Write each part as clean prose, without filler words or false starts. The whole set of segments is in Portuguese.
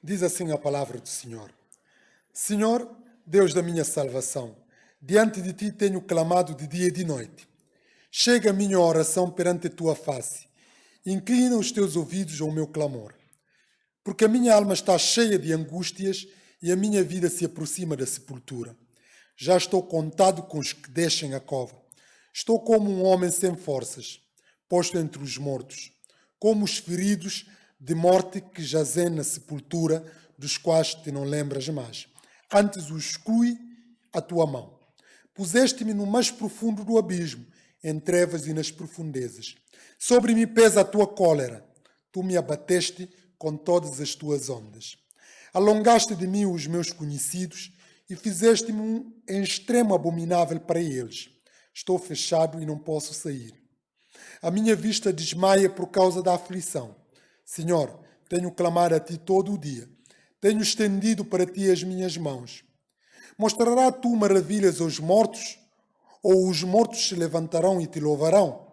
Diz assim a palavra do Senhor. Senhor, Deus da minha salvação, diante de ti tenho clamado de dia e de noite. Chega a minha oração perante a tua face. Inclina os teus ouvidos ao meu clamor. Porque a minha alma está cheia de angústias e a minha vida se aproxima da sepultura. Já estou contado com os que descem a cova. Estou como um homem sem forças, posto entre os mortos, como os feridos de morte que jazem na sepultura, dos quais te não lembras mais. Antes os exclui a tua mão. Puseste-me no mais profundo do abismo, em trevas e nas profundezas. Sobre mim pesa a tua cólera. Tu me abateste com todas as tuas ondas. Alongaste de mim os meus conhecidos e fizeste-me em extremo abominável para eles. Estou fechado e não posso sair. A minha vista desmaia por causa da aflição. Senhor, tenho clamado a ti todo o dia. Tenho estendido para ti as minhas mãos. Mostrará tu maravilhas aos mortos? Ou os mortos se levantarão e te louvarão?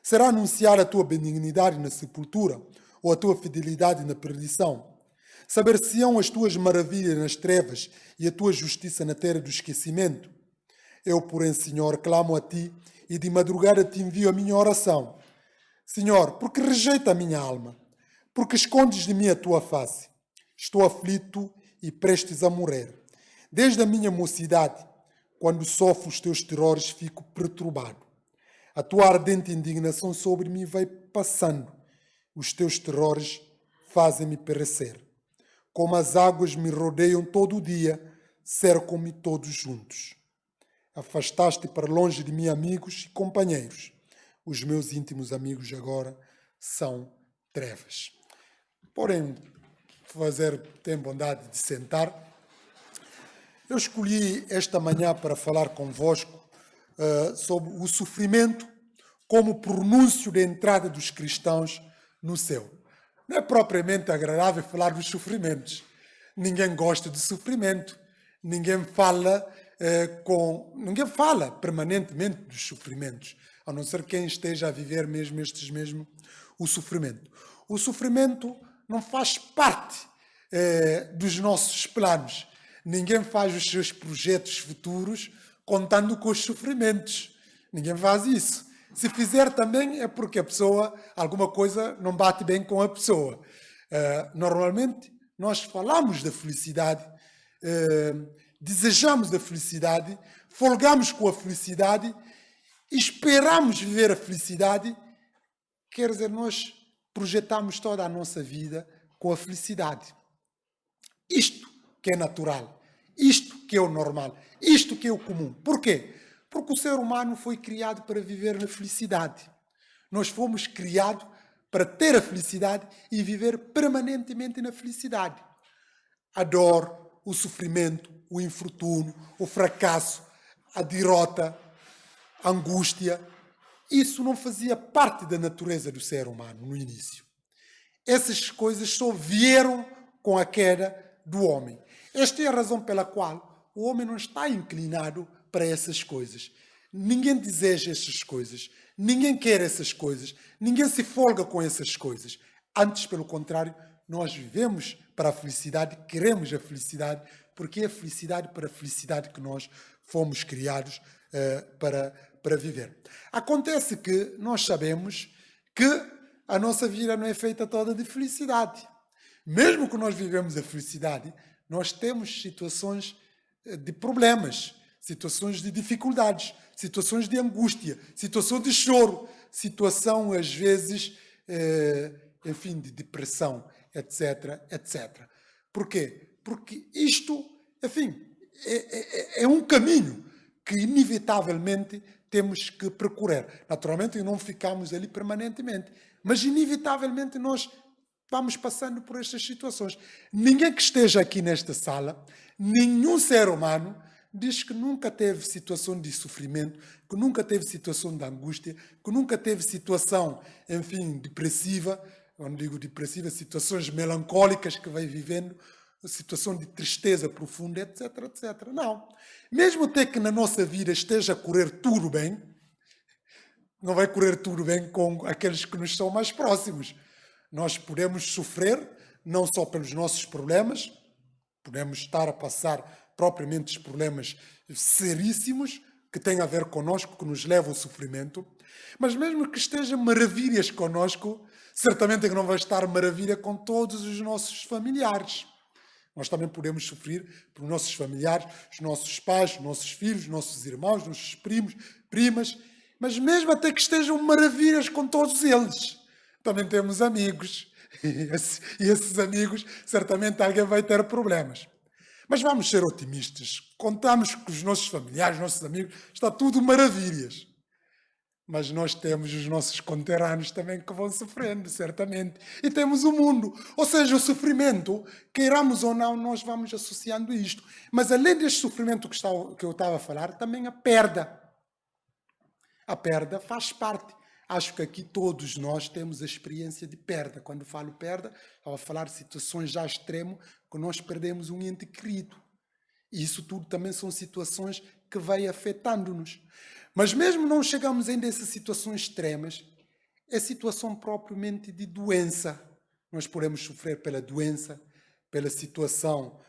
Será anunciar a tua benignidade na sepultura, ou a tua fidelidade na perdição? Saber-se-ão as tuas maravilhas nas trevas e a tua justiça na terra do esquecimento? Eu, porém, Senhor, clamo a ti e de madrugada te envio a minha oração. Senhor, porque rejeita a minha alma? Porque escondes de mim a tua face? Estou aflito e prestes a morrer. Desde a minha mocidade, quando sofro os teus terrores, fico perturbado. A tua ardente indignação sobre mim vai passando. Os teus terrores fazem-me perecer. Como as águas me rodeiam todo o dia, cercam-me todos juntos. Afastaste para longe de mim amigos e companheiros. Os meus íntimos amigos agora são trevas. Porém, tem bondade de sentar. Eu escolhi esta manhã para falar convosco sobre o sofrimento como pronúncio de entrada dos cristãos no céu. Não é propriamente agradável falar dos sofrimentos. Ninguém gosta de sofrimento. Ninguém fala permanentemente dos sofrimentos, a não ser quem esteja a viver mesmo o sofrimento. O sofrimento não faz parte dos nossos planos. Ninguém faz os seus projetos futuros contando com os sofrimentos. Ninguém faz isso. Se fizer também é porque a pessoa, alguma coisa não bate bem com a pessoa. Normalmente nós falamos da felicidade, desejamos a felicidade, folgamos com a felicidade, esperamos viver a felicidade. Quer dizer, nós projetamos toda a nossa vida com a felicidade. Isto que é natural, isto que é o normal, isto que é o comum. Porquê? Porque o ser humano foi criado para viver na felicidade. Nós fomos criados para ter a felicidade e viver permanentemente na felicidade. A dor, o sofrimento, o infortúnio, o fracasso, a derrota, a angústia, isso não fazia parte da natureza do ser humano no início. Essas coisas só vieram com a queda do homem. Esta é a razão pela qual o homem não está inclinado para essas coisas. Ninguém deseja essas coisas. Ninguém quer essas coisas. Ninguém se folga com essas coisas. Antes, pelo contrário, nós vivemos para a felicidade, queremos a felicidade, porque é a felicidade para a felicidade que nós fomos criados para viver. Acontece que nós sabemos que a nossa vida não é feita toda de felicidade. Mesmo que nós vivemos a felicidade, nós temos situações de problemas, situações de dificuldades, situações de angústia, situação de choro, situação, às vezes, de depressão, etc, etc. Porquê? Porque isto, é um caminho que, inevitavelmente, temos que percorrer. Naturalmente, não ficamos ali permanentemente, mas, inevitavelmente, nós vamos passando por estas situações. Ninguém que esteja aqui nesta sala, nenhum ser humano, diz que nunca teve situação de sofrimento, que nunca teve situação de angústia, que nunca teve situação, depressiva. Quando digo depressiva, situações melancólicas que vai vivendo, situação de tristeza profunda, etc, etc. Não. Mesmo até que na nossa vida esteja a correr tudo bem, não vai correr tudo bem com aqueles que nos são mais próximos. Nós podemos sofrer, não só pelos nossos problemas, podemos estar a passar propriamente os problemas seríssimos que têm a ver connosco, que nos levam ao sofrimento, mas mesmo que esteja maravilhas connosco, certamente é que não vai estar maravilha com todos os nossos familiares. Nós também podemos sofrer por nossos familiares, os nossos pais, os nossos filhos, os nossos irmãos, os nossos primos, primas, mas mesmo até que estejam maravilhas com todos eles, também temos amigos. E esses amigos, certamente alguém vai ter problemas. Mas vamos ser otimistas. Contamos que os nossos familiares, os nossos amigos, está tudo maravilhas. Mas nós temos os nossos conterrâneos também que vão sofrendo, certamente. E temos o mundo. Ou seja, o sofrimento, queiramos ou não, nós vamos associando isto. Mas além deste sofrimento que eu estava a falar, também a perda. A perda faz parte. Acho que aqui todos nós temos a experiência de perda. Quando falo perda, estava a falar de situações já extremo, que nós perdemos um ente querido. E isso tudo também são situações que vai afetando-nos. Mas mesmo não chegamos ainda a essas situações extremas, é situação propriamente de doença. Nós podemos sofrer pela doença, pela situação,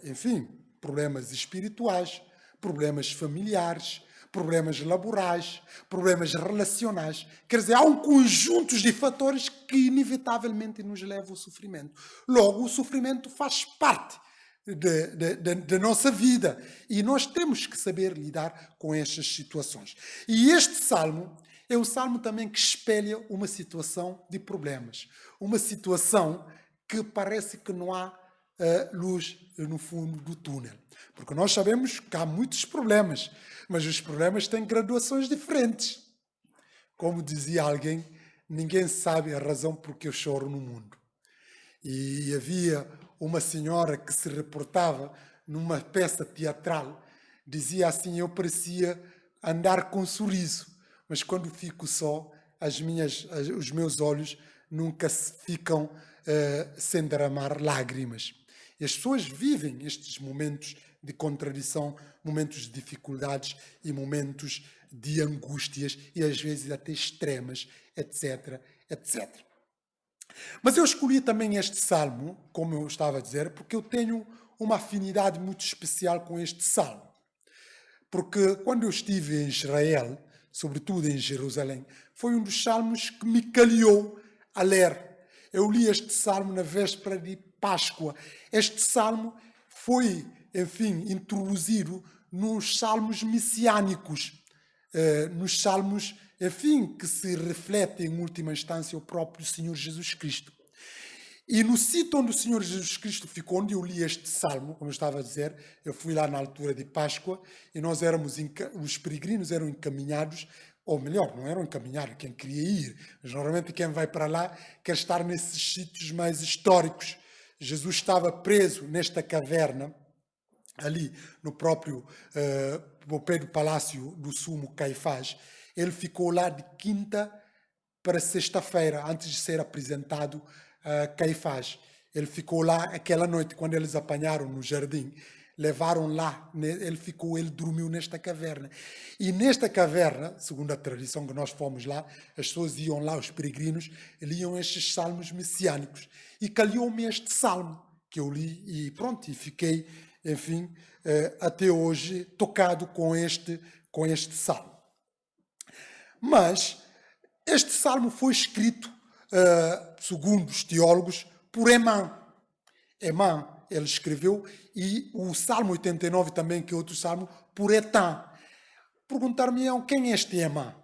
enfim, problemas espirituais, problemas familiares, problemas laborais, problemas relacionais. Quer dizer, há um conjunto de fatores que inevitavelmente nos levam ao sofrimento. Logo, o sofrimento faz parte da nossa vida e nós temos que saber lidar com estas situações. E este salmo é o salmo também que espelha uma situação de problemas, uma situação que parece que não há luz no fundo do túnel. Porque nós sabemos que há muitos problemas, mas os problemas têm graduações diferentes. Como dizia alguém, ninguém sabe a razão por que eu choro no mundo. E havia uma senhora que se reportava numa peça teatral, dizia assim: eu parecia andar com sorriso, mas quando fico só, os meus olhos nunca ficam sem derramar lágrimas. E as pessoas vivem estes momentos de contradição, momentos de dificuldades e momentos de angústias e às vezes até extremas, etc, etc. Mas eu escolhi também este salmo, como eu estava a dizer, porque eu tenho uma afinidade muito especial com este salmo. Porque quando eu estive em Israel, sobretudo em Jerusalém, foi um dos salmos que me calhou a ler. Eu li este salmo na véspera de Páscoa. Este salmo foi, enfim, introduzido nos salmos messiânicos, nos salmos, enfim, que se refletem em última instância o próprio Senhor Jesus Cristo. E no sítio onde o Senhor Jesus Cristo ficou, onde eu li este salmo, como eu estava a dizer, eu fui lá na altura de Páscoa e os peregrinos eram encaminhados, ou melhor, não eram encaminhados, quem queria ir, mas normalmente quem vai para lá quer estar nesses sítios mais históricos. Jesus estava preso nesta caverna, ali no próprio, no pé do palácio do sumo Caifás. Ele ficou lá de quinta para sexta-feira, antes de ser apresentado a Caifás. Ele ficou lá aquela noite, quando eles apanharam no jardim, levaram lá, ele dormiu nesta caverna. E nesta caverna, segundo a tradição que nós fomos lá, as pessoas iam lá, os peregrinos, liam estes salmos messiânicos. E calhou-me este salmo que eu li e pronto, e fiquei, enfim, até hoje tocado com este salmo. Mas este salmo foi escrito, segundo os teólogos, por Emã. Emã, ele escreveu, e o Salmo 89 também, que é outro salmo, por Etã. Perguntar-me-ão, quem é este Emã?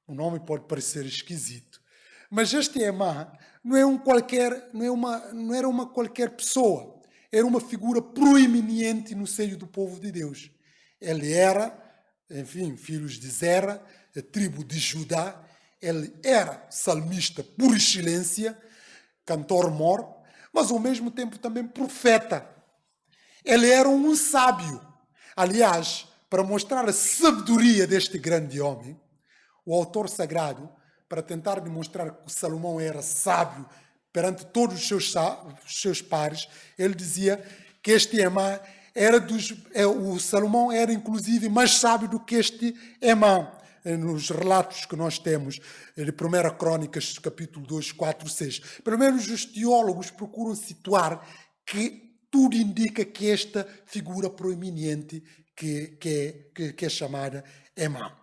O nome pode parecer esquisito. Mas este Emã não era uma qualquer pessoa. Era uma figura proeminente no seio do povo de Deus. Ele era, enfim, filhos de Zera, a tribo de Judá. Ele era salmista por excelência, cantor-mor, mas ao mesmo tempo também profeta. Ele era um sábio. Aliás, para mostrar a sabedoria deste grande homem, o autor sagrado, para tentar demonstrar que Salomão era sábio perante todos os seus pares, ele dizia que este Emã o Salomão era inclusive mais sábio do que este Emã. nos relatos que nós temos de 1 Crônicas, capítulo 2, 4, 6. Pelo menos os teólogos procuram situar que tudo indica que esta figura proeminente que é chamada é má.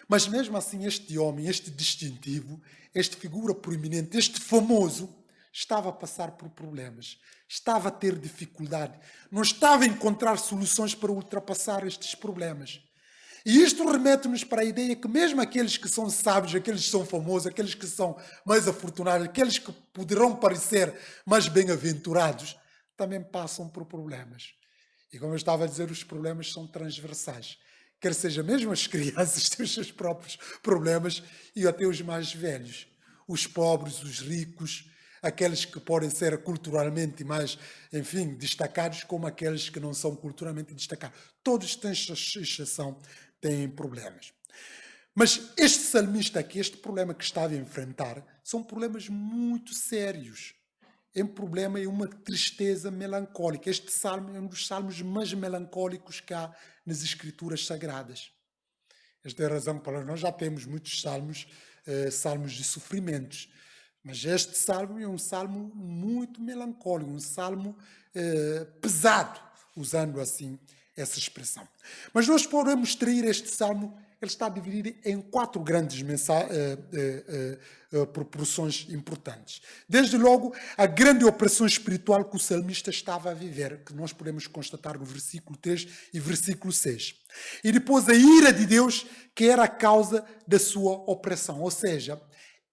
Mas mesmo assim este homem, este distintivo, esta figura proeminente, este famoso, estava a passar por problemas, estava a ter dificuldade, não estava a encontrar soluções para ultrapassar estes problemas. E isto remete-nos para a ideia que mesmo aqueles que são sábios, aqueles que são famosos, aqueles que são mais afortunados, aqueles que poderão parecer mais bem-aventurados, também passam por problemas. E como eu estava a dizer, os problemas são transversais. Quer seja mesmo as crianças têm os seus próprios problemas e até os mais velhos. Os pobres, os ricos, aqueles que podem ser culturalmente mais, enfim, destacados, como aqueles que não são culturalmente destacados. Todos, sem exceção, têm problemas. Mas este salmista aqui, este problema que estava a enfrentar, são problemas muito sérios. É um problema, é uma tristeza melancólica. Este salmo é um dos salmos mais melancólicos que há nas Escrituras Sagradas. Esta é a razão para nós já temos muitos salmos, salmos de sofrimentos. Mas este salmo é um salmo muito melancólico, um salmo pesado, usando assim essa expressão. Mas nós podemos extrair este salmo, ele está dividido em 4 grandes proporções importantes. Desde logo, a grande operação espiritual que o salmista estava a viver, que nós podemos constatar no versículo 3 e versículo 6. E depois a ira de Deus, que era a causa da sua opressão. Ou seja,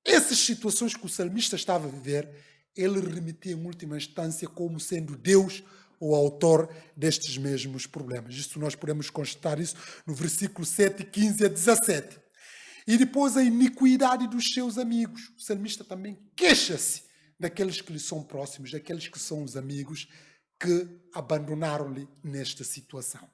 essas situações que o salmista estava a viver, ele remetia em última instância como sendo Deus o autor destes mesmos problemas. Isso nós podemos constatar isso no versículo 7, 15 a 17. E depois a iniquidade dos seus amigos. O salmista também queixa-se daqueles que lhe são próximos, daqueles que são os amigos que abandonaram-lhe nesta situação.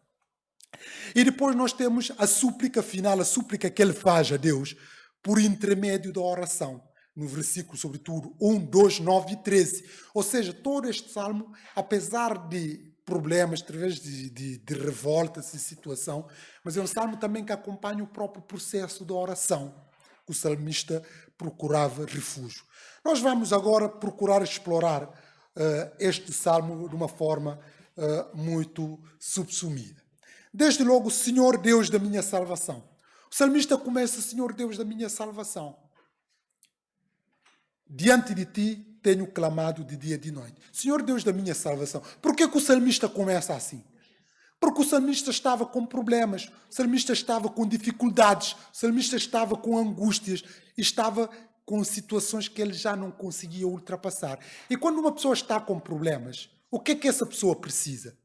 E depois nós temos a súplica final, a súplica que ele faz a Deus por intermédio da oração. No versículo, sobretudo, 1, 2, 9 e 13. Ou seja, todo este salmo, apesar de problemas, através de revoltas e situação, mas é um salmo também que acompanha o próprio processo da oração. O salmista procurava refúgio. Nós vamos agora procurar explorar este salmo de uma forma muito subsumida. Desde logo, Senhor Deus da minha salvação. O salmista começa, Senhor Deus da minha salvação. Diante de ti tenho clamado de dia e de noite. Senhor Deus da minha salvação. Por que o salmista começa assim? Porque o salmista estava com problemas, o salmista estava com dificuldades, o salmista estava com angústias, estava com situações que ele já não conseguia ultrapassar. E quando uma pessoa está com problemas, o que é que essa pessoa precisa?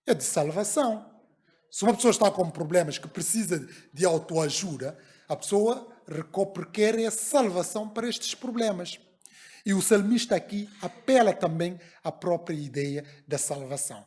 É de salvação. Se uma pessoa está com problemas que precisa de autoajuda, a pessoa requer a salvação para estes problemas. E o salmista aqui apela também à própria ideia da salvação.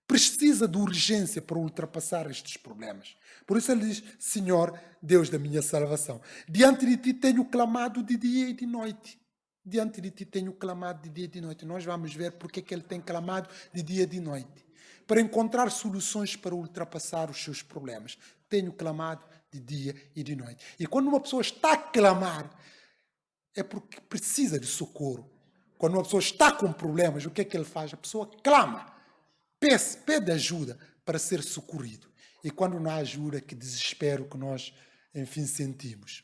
Precisa de urgência para ultrapassar estes problemas. Por isso ele diz, Senhor, Deus da minha salvação. Diante de ti tenho clamado de dia e de noite. Diante de ti tenho clamado de dia e de noite. Nós vamos ver porque é que ele tem clamado de dia e de noite. Para encontrar soluções para ultrapassar os seus problemas. Tenho clamado de dia e de noite. E quando uma pessoa está a clamar, é porque precisa de socorro. Quando uma pessoa está com problemas, o que é que ele faz? A pessoa clama, pede ajuda para ser socorrido. E quando não há ajuda, que desespero que nós, enfim, sentimos.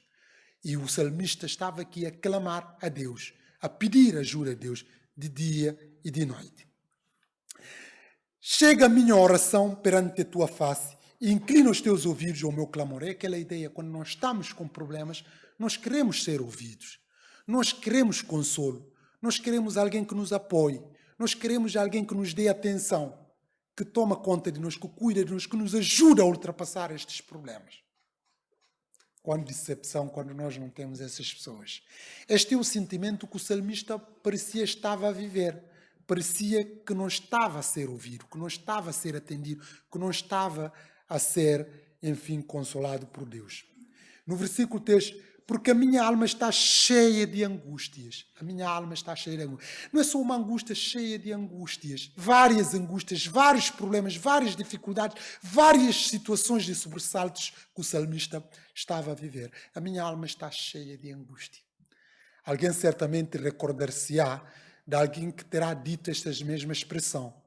E o salmista estava aqui a clamar a Deus, a pedir ajuda a Deus de dia e de noite. Chega a minha oração perante a tua face e inclina os teus ouvidos ao meu clamor. É aquela ideia, quando nós estamos com problemas, nós queremos ser ouvidos. Nós queremos consolo, nós queremos alguém que nos apoie, nós queremos alguém que nos dê atenção, que toma conta de nós, que cuida de nós, que nos ajuda a ultrapassar estes problemas. Quando decepção, quando nós não temos essas pessoas. Este é o sentimento que o salmista parecia estava a viver. Parecia que não estava a ser ouvido, que não estava a ser atendido, que não estava a ser, enfim, consolado por Deus. No versículo 3, porque a minha alma está cheia de angústias. A minha alma está cheia de angústias. Não é só uma angústia cheia de angústias, vários problemas, várias dificuldades, várias situações de sobressaltos que o salmista estava a viver. A minha alma está cheia de angústia. Alguém certamente recordar-se-á de alguém que terá dito esta mesma expressão.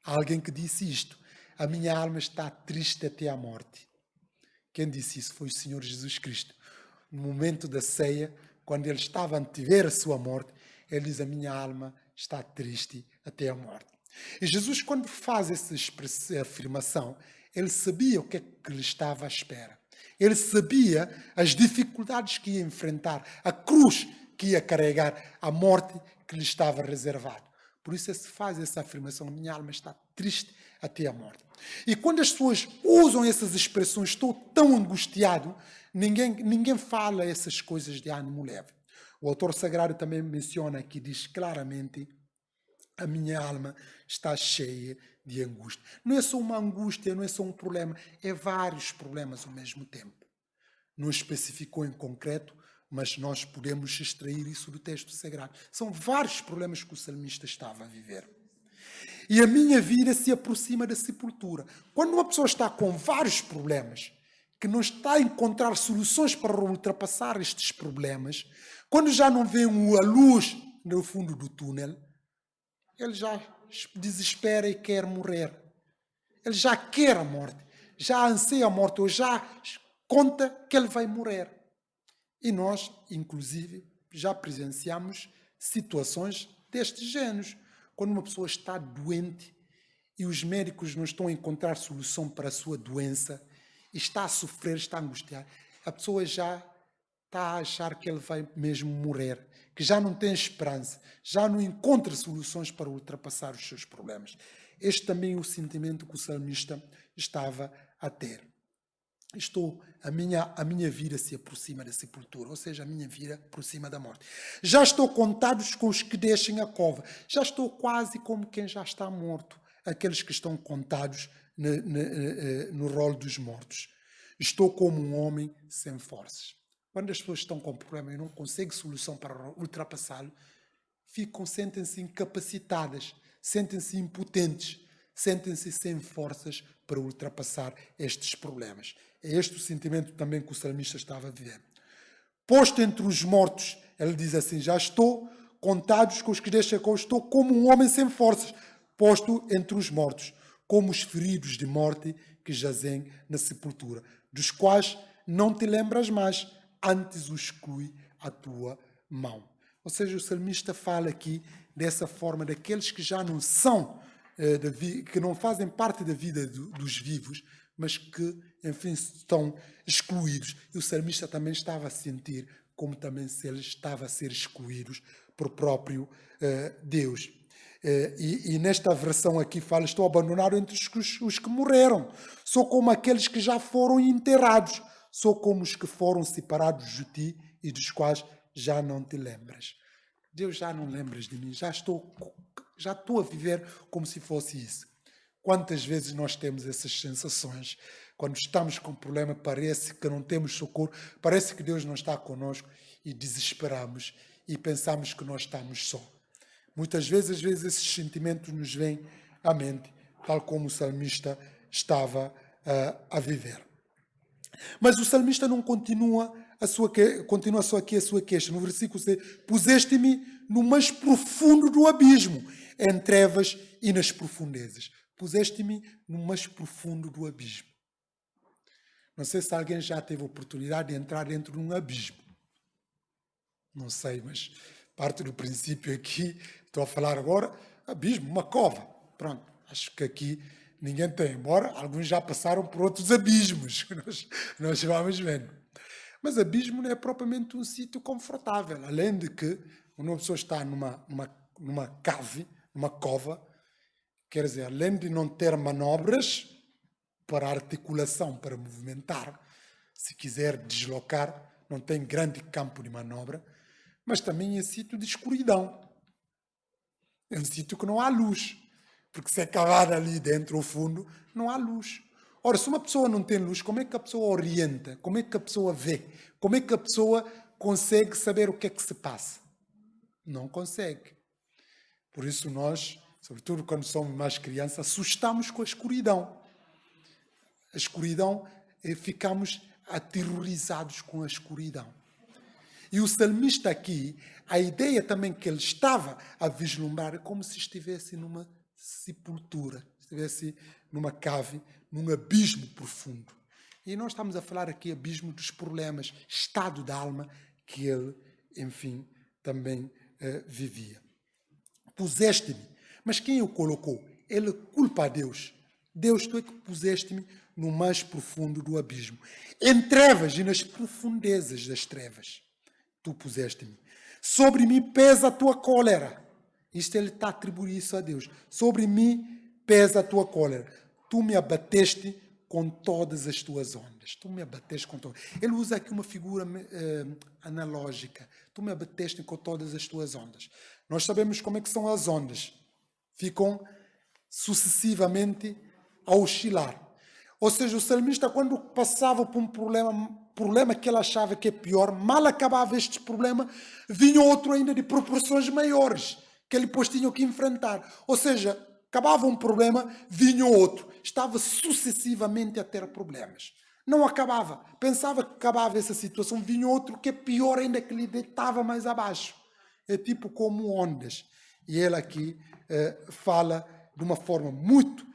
Alguém que disse isto: a minha alma está triste até à morte. Quem disse isso foi o Senhor Jesus Cristo. No momento da ceia, quando ele estava a antever a sua morte, ele diz: a minha alma está triste até a morte. E Jesus, quando faz essa afirmação, ele sabia o que é que lhe estava à espera. Ele sabia as dificuldades que ia enfrentar, a cruz que ia carregar, a morte que lhe estava reservada. Por isso se faz essa afirmação: a minha alma está triste até a morte. E quando as pessoas usam essas expressões, estou tão angustiado, ninguém fala essas coisas de ânimo leve. O autor sagrado também menciona aqui, diz claramente: a minha alma está cheia de angústia. Não é só uma angústia, não é só um problema, é vários problemas ao mesmo tempo. Não especificou em concreto, mas nós podemos extrair isso do texto sagrado. São vários problemas que o salmista estava a viver. E a minha vida se aproxima da sepultura. Quando uma pessoa está com vários problemas, que não está a encontrar soluções para ultrapassar estes problemas, quando já não vê a luz no fundo do túnel, ele já desespera e quer morrer. Ele já quer a morte, já anseia a morte, ou já conta que ele vai morrer. E nós, inclusive, já presenciamos situações destes géneros. Quando uma pessoa está doente e os médicos não estão a encontrar solução para a sua doença, e está a sofrer, está a angustiar, a pessoa já está a achar que ele vai mesmo morrer, que já não tem esperança, já não encontra soluções para ultrapassar os seus problemas. Este também é o sentimento que o salmista estava a ter. A minha vida se aproxima da sepultura, ou seja, a minha vida aproxima da morte. Já estou contados com os que deixem a cova. Já estou quase como quem já está morto. Aqueles que estão contados no rol dos mortos. Estou como um homem sem forças. Quando as pessoas estão com problema e não conseguem solução para ultrapassá-lo, sentem-se incapacitadas, sentem-se impotentes, sentem-se sem forças para ultrapassar estes problemas. É este o sentimento também que o salmista estava a viver. Posto entre os mortos, ele diz assim: já estou contados com os que deixam a cova, estou como um homem sem forças, posto entre os mortos, como os feridos de morte que jazem na sepultura, dos quais não te lembras mais, antes os exclui a tua mão. Ou seja, o salmista fala aqui dessa forma daqueles que já não são, que não fazem parte da vida dos vivos, mas que, enfim, estão excluídos. E o salmista também estava a sentir como também se ele estava a ser excluídos por próprio Deus. E nesta versão aqui fala: estou abandonado entre os que morreram. Sou como aqueles que já foram enterrados. Sou como os que foram separados de ti e dos quais já não te lembras. Deus, já não lembras de mim. Já estou a viver como se fosse isso. Quantas vezes nós temos essas sensações? Quando estamos com um problema, parece que não temos socorro, parece que Deus não está conosco e desesperamos e pensamos que nós estamos só. Muitas vezes, esses sentimentos nos vêm à mente, tal como o salmista estava a viver. Mas o salmista não continua só aqui a sua queixa. No versículo 6, puseste-me no mais profundo do abismo, em trevas e nas profundezas. Puseste-me no mais profundo do abismo. Não sei se alguém já teve a oportunidade de entrar dentro de um abismo. Não sei, mas parte do princípio aqui, estou a falar agora, abismo, uma cova. Pronto, acho que aqui ninguém tem, embora alguns já passaram por outros abismos, que nós vamos vendo. Mas abismo não é propriamente um sítio confortável, além de que uma pessoa está numa cave, numa cova, quer dizer, além de não ter manobras para articulação, para movimentar, se quiser deslocar, não tem grande campo de manobra, mas também é sítio de escuridão. É um sítio que não há luz, porque se é cavado ali dentro, ao fundo, não há luz. Ora, se uma pessoa não tem luz, como é que a pessoa orienta? Como é que a pessoa vê? Como é que a pessoa consegue saber o que é que se passa? Não consegue. Por isso nós, sobretudo quando somos mais crianças, assustamos com a escuridão. A escuridão, ficamos aterrorizados com a escuridão. E o salmista aqui, a ideia também que ele estava a vislumbrar é como se estivesse numa sepultura, estivesse numa cave, num abismo profundo. E nós estamos a falar aqui abismo dos problemas, estado da alma que ele, enfim, também vivia. Puseste-me, mas quem o colocou? Ele culpa a Deus. Deus, tu é que puseste-me no mais profundo do abismo. Em trevas e nas profundezas das trevas, tu puseste-me. Sobre mim pesa a tua cólera. Isto ele está a atribuir isso a Deus. Sobre mim pesa a tua cólera. Tu me abateste com todas as tuas ondas. Tu me abateste com todas. Ele usa aqui uma figura analógica. Tu me abateste com todas as tuas ondas. Nós sabemos como é que são as ondas. Ficam sucessivamente a oscilar. Ou seja, o salmista, quando passava por um problema que ele achava que é pior, mal acabava este problema, vinha outro ainda de proporções maiores, que ele depois tinha que enfrentar. Ou seja, acabava um problema, vinha outro. Estava sucessivamente a ter problemas. Não acabava. Pensava que acabava essa situação, vinha outro que é pior ainda, que lhe deitava mais abaixo. É tipo como ondas. E ele aqui fala de uma forma muito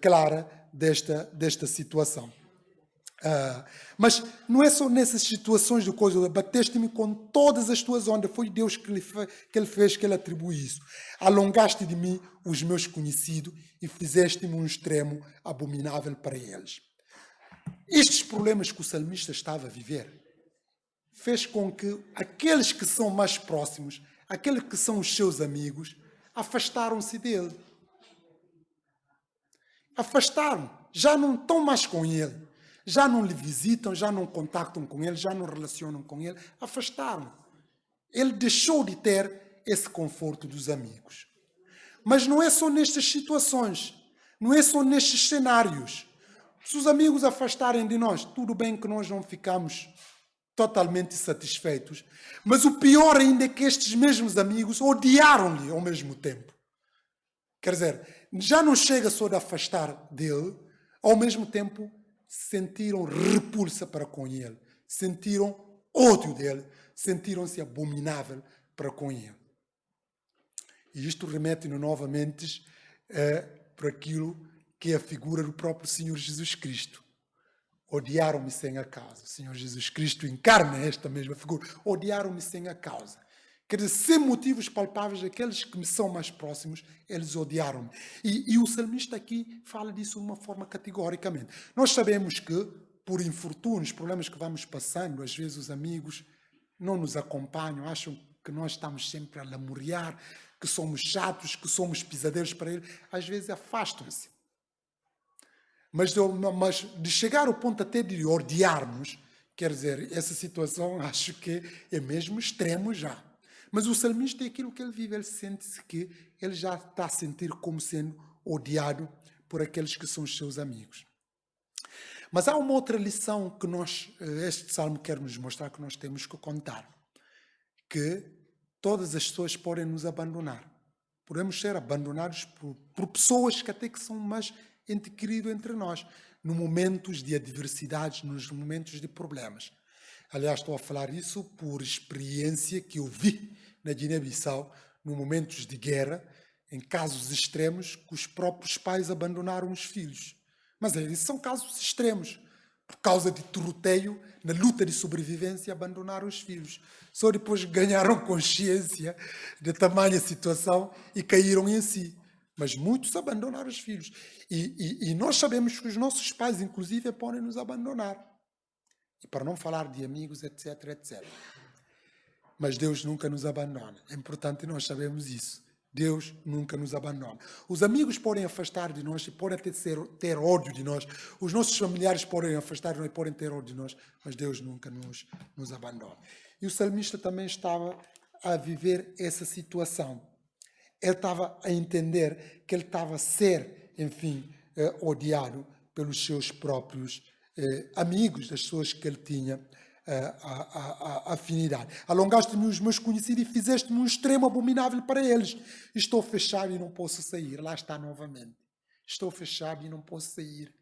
clara desta situação. Mas não é só nessas situações de coisa, bateste-me com todas as tuas ondas, foi Deus que ele fez, que ele atribui isso. Alongaste de mim os meus conhecidos e fizeste-me um extremo abominável para eles. Estes problemas que o salmista estava a viver fez com que aqueles que são mais próximos, aqueles que são os seus amigos, afastaram-se dele. Afastaram, já não estão mais com ele, já não lhe visitam, já não contactam com ele, já não relacionam com ele, afastaram. Ele deixou de ter esse conforto dos amigos. Mas não é só nestas situações, não é só nestes cenários. Se os amigos afastarem de nós, tudo bem que nós não ficamos totalmente satisfeitos, mas o pior ainda é que estes mesmos amigos odiaram-lhe ao mesmo tempo. Quer dizer, já não chega só de afastar dele, ao mesmo tempo sentiram repulsa para com ele, sentiram ódio dele, sentiram-se abominável para com ele. E isto remete-nos novamente para aquilo que é a figura do próprio Senhor Jesus Cristo. Odiaram-me sem a causa. O Senhor Jesus Cristo encarna esta mesma figura. Odiaram-me sem a causa. Quer dizer, sem motivos palpáveis, aqueles que me são mais próximos, eles odiaram-me. E o salmista aqui fala disso de uma forma categoricamente. Nós sabemos que, por infortúnios, problemas que vamos passando, às vezes os amigos não nos acompanham, acham que nós estamos sempre a lamuriar, que somos chatos, que somos pisadeiros para ele. Às vezes afastam-se. Mas de chegar ao ponto até de odiar-nos, quer dizer, essa situação acho que é mesmo extremo já. Mas o salmista é aquilo que ele vive, ele sente-se que ele já está a sentir como sendo odiado por aqueles que são os seus amigos. Mas há uma outra lição que este salmo quer nos mostrar, que nós temos que contar, que todas as pessoas podem nos abandonar. Podemos ser abandonados por pessoas que até que são mais ente querido entre nós, nos momentos de adversidades, nos momentos de problemas. Aliás, estou a falar isso por experiência que eu vi na Guiné-Bissau, nos momentos de guerra, em casos extremos, que os próprios pais abandonaram os filhos. Mas esses são casos extremos. Por causa de tiroteio, na luta de sobrevivência, abandonaram os filhos. Só depois ganharam consciência da tamanha situação e caíram em si. Mas muitos abandonaram os filhos. E nós sabemos que os nossos pais, inclusive, podem nos abandonar. E para não falar de amigos, etc, etc. Mas Deus nunca nos abandona. É importante nós sabermos isso. Deus nunca nos abandona. Os amigos podem afastar de nós e podem ter ódio de nós. Os nossos familiares podem afastar de nós e podem ter ódio de nós. Mas Deus nunca nos abandona. E o salmista também estava a viver essa situação. Ele estava a entender que ele estava a ser, enfim, odiado pelos seus próprios amigos, das pessoas que ele tinha afinidade. Alongaste-me os meus conhecidos e fizeste-me um extremo abominável para eles. Estou fechado e não posso sair. Lá está novamente. Estou fechado e não posso sair.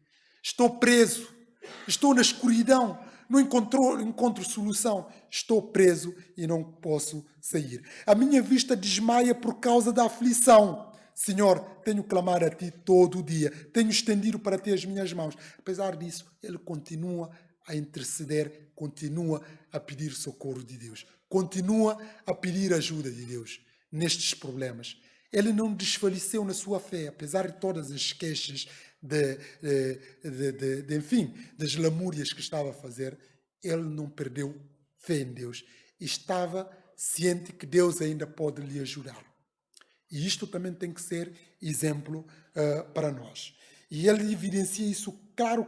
Estou preso. Estou na escuridão. Não encontro solução. Estou preso e não posso sair. A minha vista desmaia por causa da aflição. Senhor, tenho clamado a Ti todo o dia. Tenho estendido para Ti as minhas mãos. Apesar disso, ele continua a interceder, continua a pedir socorro de Deus. Continua a pedir ajuda de Deus nestes problemas. Ele não desfaleceu na sua fé, apesar de todas as queixas, enfim, das lamúrias que estava a fazer. Ele não perdeu fé em Deus. Estava ciente que Deus ainda pode lhe ajudar. E isto também tem que ser exemplo para nós. E ele evidencia isso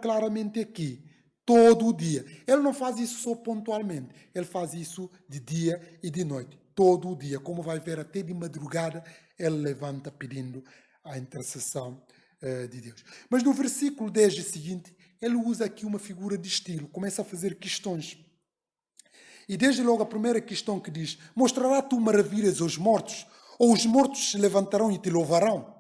claramente aqui, todo o dia. Ele não faz isso só pontualmente, ele faz isso de dia e de noite, todo o dia. Como vai ver, até de madrugada, ele levanta pedindo a intercessão de Deus. Mas no versículo 10 e seguinte, ele usa aqui uma figura de estilo, começa a fazer questões. E desde logo a primeira questão que diz: mostrará tu maravilhas aos mortos? Ou os mortos se levantarão e te louvarão?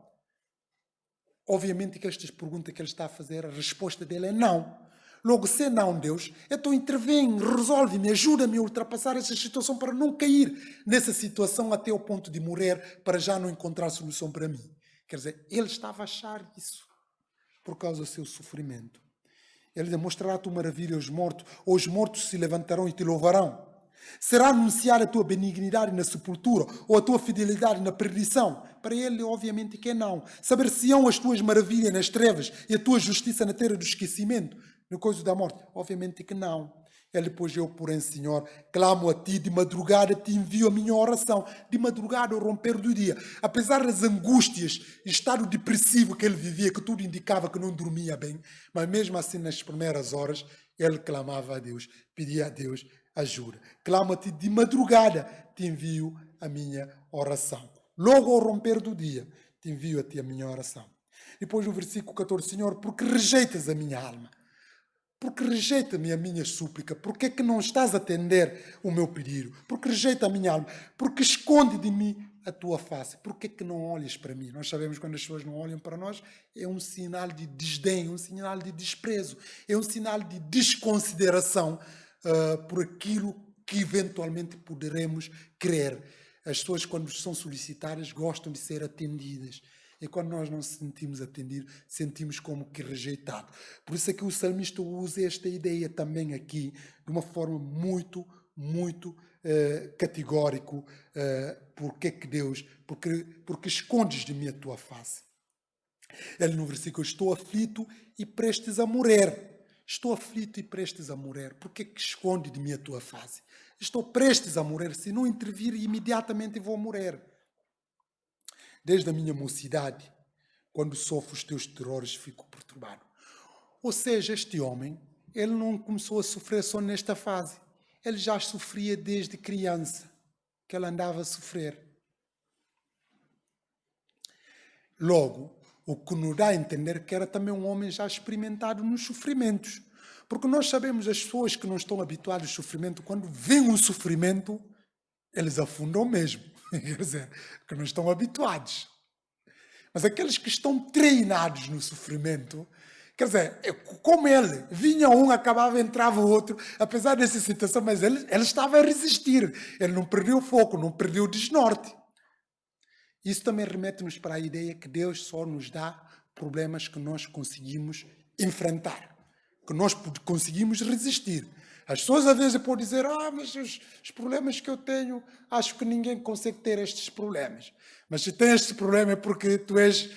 Obviamente que esta pergunta que ele está a fazer, a resposta dele é não. Logo, se é não, Deus, então intervém, resolve-me, ajuda-me a ultrapassar essa situação para não cair nessa situação até o ponto de morrer, para já não encontrar solução para mim. Quer dizer, ele estava a achar isso por causa do seu sofrimento. Ele demonstrará a tua maravilha aos mortos, ou os mortos se levantarão e te louvarão. Será anunciar a tua benignidade na sepultura ou a tua fidelidade na perdição? Para ele, obviamente, que é não. Saber-se-ão as tuas maravilhas nas trevas e a tua justiça na terra do esquecimento, no coisa da morte? Obviamente que não. Ele, pois eu, porém, Senhor, clamo a ti, de madrugada te envio a minha oração, de madrugada ao romper do dia. Apesar das angústias, estado depressivo que ele vivia, que tudo indicava que não dormia bem, mas mesmo assim, nas primeiras horas, ele clamava a Deus, pedia a Deus ajuda. Clamo-te de madrugada, te envio a minha oração. Logo ao romper do dia, te envio a ti a minha oração. Depois no versículo 14, Senhor, porque rejeitas a minha alma? Porque rejeita-me a minha súplica? Porque é que não estás a atender o meu pedido? Porque rejeita a minha alma? Porque esconde de mim a tua face? Porque é que não olhas para mim? Nós sabemos que quando as pessoas não olham para nós, é um sinal de desdém, um sinal de desprezo, é um sinal de desconsideração por aquilo que eventualmente poderemos querer. As pessoas, quando são solicitadas, gostam de ser atendidas. E quando nós não nos sentimos atendidos, sentimos como que rejeitado. Por isso é que o salmista usa esta ideia também aqui, de uma forma muito categórico. Porque é que Deus, porque escondes de mim a tua face. Ele no versículo: estou aflito e prestes a morrer. Estou aflito e prestes a morrer. Porque é que esconde de mim a tua face? Estou prestes a morrer. Se não intervir, imediatamente vou morrer. Desde a minha mocidade, quando sofro os teus terrores, fico perturbado. Ou seja, este homem, ele não começou a sofrer só nesta fase. Ele já sofria desde criança, que ele andava a sofrer. Logo, o que nos dá a entender que era também um homem já experimentado nos sofrimentos. Porque nós sabemos, as pessoas que não estão habituadas ao sofrimento, quando vem um sofrimento, eles afundam mesmo. Quer dizer, que não estão habituados. Mas aqueles que estão treinados no sofrimento, quer dizer, como ele, vinha um, acabava, entrava o outro, apesar dessa situação, mas ele estava a resistir. Ele não perdeu o foco, não perdeu o desnorte. Isso também remete-nos para a ideia que Deus só nos dá problemas que nós conseguimos enfrentar, que nós conseguimos resistir. As pessoas às vezes podem dizer: mas os problemas que eu tenho, acho que ninguém consegue ter estes problemas. Mas se tens este problema é porque tu és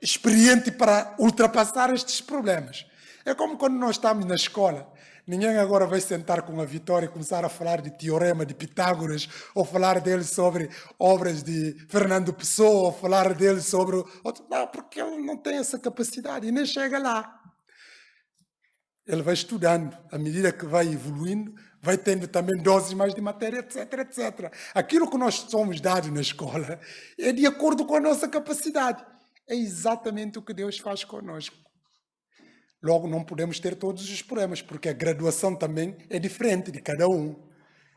experiente para ultrapassar estes problemas. É como quando nós estamos na escola. Ninguém agora vai sentar com a Vitória e começar a falar de teorema de Pitágoras, ou falar dele sobre obras de Fernando Pessoa, ou falar dele sobre... Não, porque ele não tem essa capacidade e nem chega lá. Ele vai estudando, à medida que vai evoluindo, vai tendo também doses mais de matéria, etc, etc. Aquilo que nós somos dados na escola é de acordo com a nossa capacidade. É exatamente o que Deus faz conosco. Logo, não podemos ter todos os problemas, porque a graduação também é diferente de cada um.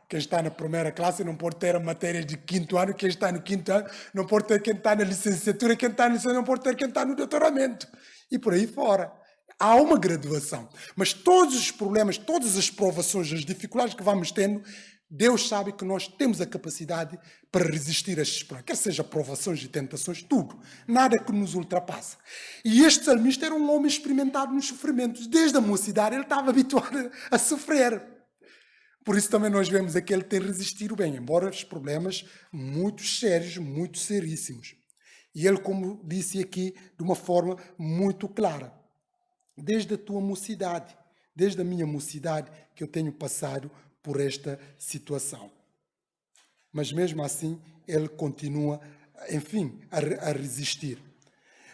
Quem está na primeira classe não pode ter a matéria de quinto ano, quem está no quinto ano não pode ter quem está na licenciatura, quem está na licenciatura não pode ter quem está no doutoramento. E por aí fora. Há uma graduação. Mas todos os problemas, todas as provações, as dificuldades que vamos tendo, Deus sabe que nós temos a capacidade para resistir a estes problemas. Quer seja provações e tentações, tudo. Nada que nos ultrapassa. E este salmista era um homem experimentado nos sofrimentos. Desde a mocidade ele estava habituado a sofrer. Por isso também nós vemos aqui ele ter resistido bem, embora os problemas muito sérios, muito seríssimos. E ele, como disse aqui, de uma forma muito clara. Desde a tua mocidade, desde a minha mocidade, que eu tenho passado por esta situação. Mas mesmo assim, ele continua, enfim, a resistir.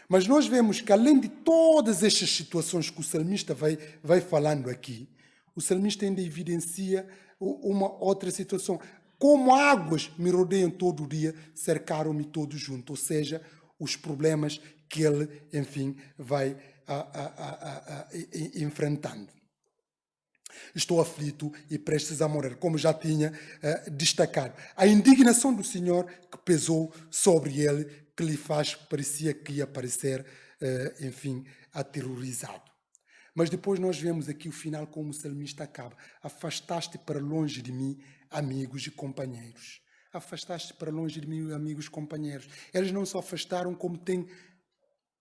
Mas nós vemos que além de todas estas situações que o salmista vai falando aqui, o salmista ainda evidencia uma outra situação. Como águas me rodeiam todo o dia, cercaram-me todos juntos. Ou seja, os problemas que ele, enfim, vai enfrentando. Estou aflito e prestes a morrer, como já tinha destacado. A indignação do Senhor que pesou sobre ele, que lhe parecia que ia parecer, enfim, aterrorizado. Mas depois nós vemos aqui o final como o salmista acaba. Afastaste para longe de mim amigos e companheiros. Afastaste para longe de mim amigos e companheiros. Eles não se afastaram como têm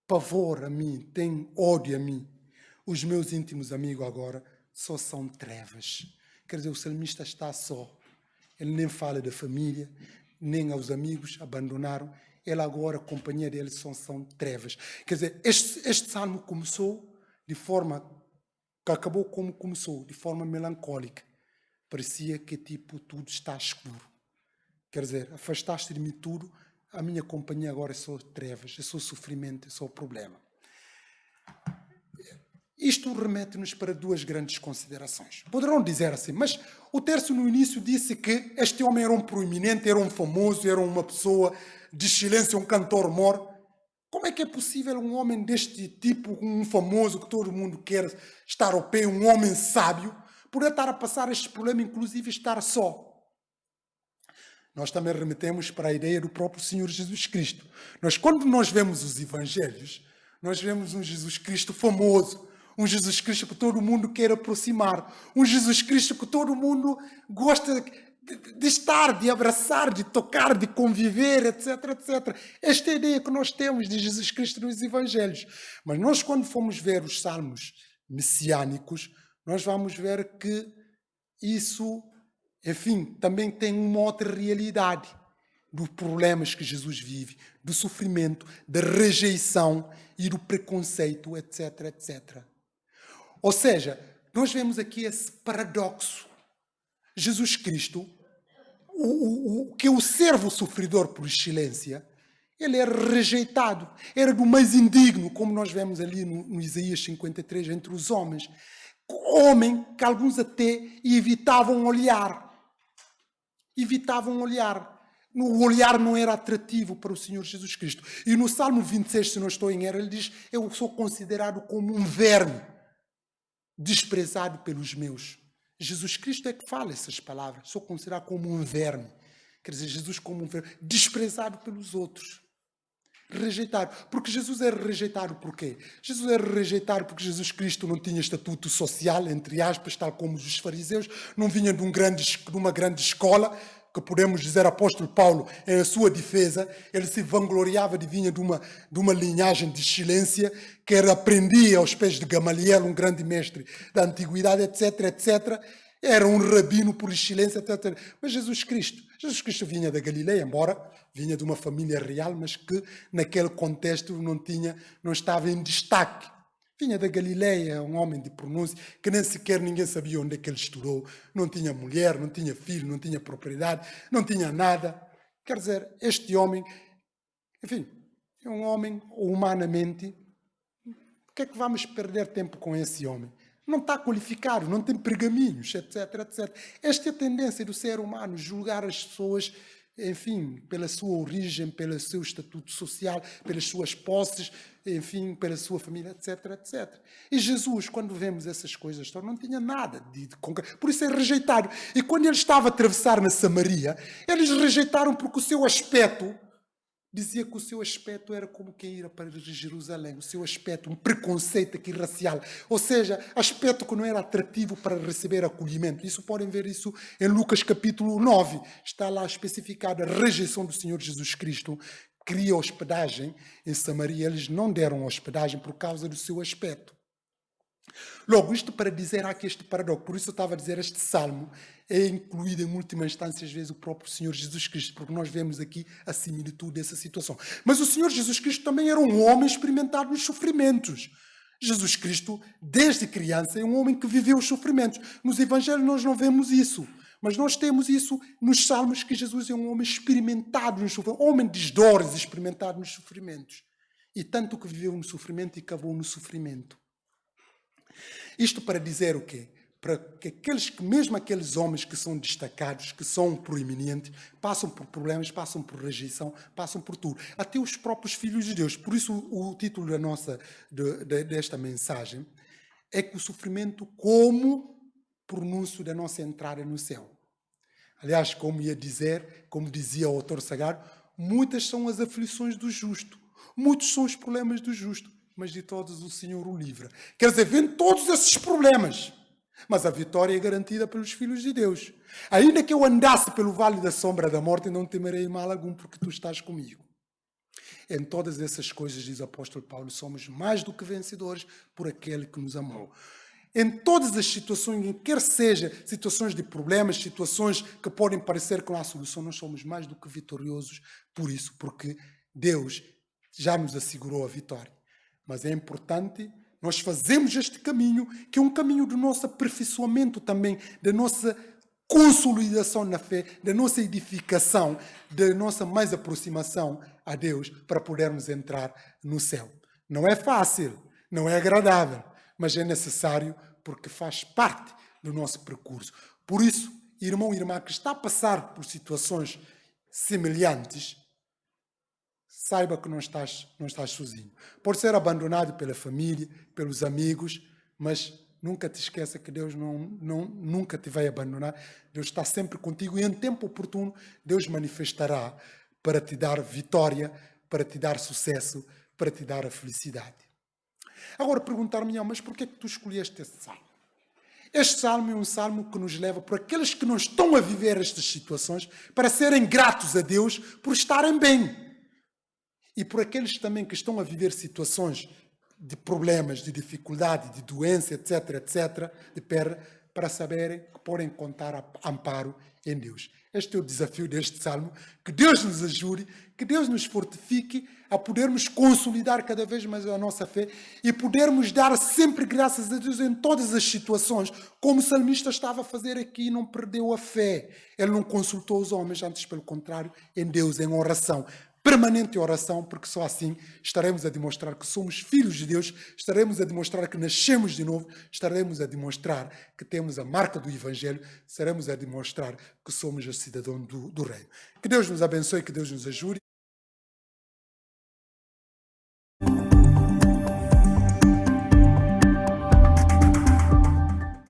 pavor a mim, têm ódio a mim. Os meus íntimos amigos agora só são trevas. Quer dizer, o salmista está só. Ele nem fala da família, nem aos amigos, abandonaram. Ele agora, a companhia dele são trevas. Quer dizer, este salmo começou de forma que acabou como começou, de forma melancólica. Parecia que tipo tudo está escuro. Quer dizer, afastaste de mim tudo, a minha companhia agora é só trevas, é só sofrimento, é só problema. Isto remete-nos para duas grandes considerações. Poderão dizer assim, mas o terço no início disse que este homem era um proeminente, era um famoso, era uma pessoa de excelência, um cantor mor. Como é que é possível um homem deste tipo, um famoso que todo mundo quer estar ao pé, um homem sábio, poder estar a passar este problema, inclusive estar só? Nós também remetemos para a ideia do próprio Senhor Jesus Cristo. Quando nós vemos os evangelhos, nós vemos um Jesus Cristo famoso, um Jesus Cristo que todo mundo quer aproximar, um Jesus Cristo que todo mundo gosta de estar, de abraçar, de tocar, de conviver, etc, etc. Esta é a ideia que nós temos de Jesus Cristo nos evangelhos. Mas nós, quando formos ver os salmos messiânicos, nós vamos ver que isso, enfim, também tem uma outra realidade dos problemas que Jesus vive, do sofrimento, da rejeição e do preconceito, etc, etc. Ou seja, nós vemos aqui esse paradoxo. Jesus Cristo, que é o servo sofredor por excelência, ele era rejeitado, era do mais indigno, como nós vemos ali no Isaías 53, entre os homens. Homem que alguns até evitavam olhar. Evitavam olhar. O olhar não era atrativo para o Senhor Jesus Cristo. E no Salmo 26, se não estou em erro, ele diz, eu sou considerado como um verme, desprezado pelos meus. Jesus Cristo é que fala essas palavras. Sou considerado como um verme. Quer dizer, Jesus como um verme, desprezado pelos outros. Rejeitado. Porque Jesus era rejeitado por quê? Jesus era rejeitado porque Jesus Cristo não tinha estatuto social, entre aspas, tal como os fariseus, não vinha de uma grande escola, que podemos dizer, apóstolo Paulo, em a sua defesa, ele se vangloriava de vinha de uma linhagem de excelência, que era aprendia aos pés de Gamaliel, um grande mestre da antiguidade, etc, etc. Era um rabino por excelência, etc. Mas Jesus Cristo vinha da Galileia, embora vinha de uma família real, mas que naquele contexto não estava em destaque. Vinha da Galileia, um homem de pronúncia, que nem sequer ninguém sabia onde é que ele estudou. Não tinha mulher, não tinha filho, não tinha propriedade, não tinha nada. Quer dizer, este homem, enfim, é um homem humanamente. Por que é que vamos perder tempo com esse homem? Não está qualificado, não tem pergaminhos, etc, etc. Esta é a tendência do ser humano, julgar as pessoas enfim, pela sua origem, pelo seu estatuto social, pelas suas posses, enfim, pela sua família, etc, etc. E Jesus, quando vemos essas coisas, não tinha nada de concreto. Por isso é rejeitado. E quando ele estava a atravessar na Samaria, eles rejeitaram porque o seu aspecto dizia que o seu aspecto era como quem ir para Jerusalém, o seu aspecto, um preconceito aqui racial, ou seja, aspecto que não era atrativo para receber acolhimento. Isso podem ver isso em Lucas capítulo 9, está lá especificado a rejeição do Senhor Jesus Cristo, queria hospedagem em Samaria, eles não deram hospedagem por causa do seu aspecto. Logo, isto para dizer há aqui este paradoxo, por isso eu estava a dizer, este salmo é incluído em última instância, às vezes, o próprio Senhor Jesus Cristo, porque nós vemos aqui a similitude dessa situação. Mas o Senhor Jesus Cristo também era um homem experimentado nos sofrimentos. Jesus Cristo, desde criança, é um homem que viveu os sofrimentos. Nos Evangelhos nós não vemos isso, mas nós temos isso nos salmos, que Jesus é um homem experimentado nos sofrimentos, homem de dores, experimentado nos sofrimentos. E tanto que viveu no sofrimento e acabou no sofrimento. Isto para dizer o quê? Para que mesmo aqueles homens que são destacados, que são proeminentes, passam por problemas, passam por rejeição, passam por tudo. Até os próprios filhos de Deus. Por isso o título desta mensagem é que o sofrimento como pronúncio da nossa entrada no céu. Aliás, como dizia o autor sagrado, muitas são as aflições do justo, muitos são os problemas do justo, mas de todos o Senhor o livra. Quer dizer, vem todos esses problemas, mas a vitória é garantida pelos filhos de Deus. Ainda que eu andasse pelo vale da sombra da morte, não temerei mal algum, porque tu estás comigo. Em todas essas coisas, diz o apóstolo Paulo, somos mais do que vencedores por aquele que nos amou. Em todas as situações, quer seja situações de problemas, situações que podem parecer que não há solução, nós somos mais do que vitoriosos por isso, porque Deus já nos assegurou a vitória. Mas é importante nós fazermos este caminho, que é um caminho do nosso aperfeiçoamento também, da nossa consolidação na fé, da nossa edificação, da nossa mais aproximação a Deus, para podermos entrar no céu. Não é fácil, não é agradável, mas é necessário porque faz parte do nosso percurso. Por isso, irmão e irmã que está a passar por situações semelhantes, saiba que não estás sozinho. Pode ser abandonado pela família, pelos amigos, mas nunca te esqueça que Deus nunca te vai abandonar. Deus está sempre contigo e em tempo oportuno Deus manifestará para te dar vitória, para te dar sucesso, para te dar a felicidade. Agora perguntar-me, mas por que tu escolheste este salmo? Este salmo é um salmo que nos leva por aqueles que não estão a viver estas situações para serem gratos a Deus por estarem bem. E por aqueles também que estão a viver situações de problemas, de dificuldade, de doença, etc, etc, de perda, para saberem que podem contar amparo em Deus. Este é o desafio deste salmo, que Deus nos ajude, que Deus nos fortifique a podermos consolidar cada vez mais a nossa fé e podermos dar sempre graças a Deus em todas as situações, como o salmista estava a fazer aqui, não perdeu a fé. Ele não consultou os homens, antes pelo contrário, em Deus, em oração. Permanente oração, porque só assim estaremos a demonstrar que somos filhos de Deus, estaremos a demonstrar que nascemos de novo, estaremos a demonstrar que temos a marca do Evangelho, estaremos a demonstrar que somos o cidadão do reino. Que Deus nos abençoe, que Deus nos ajude.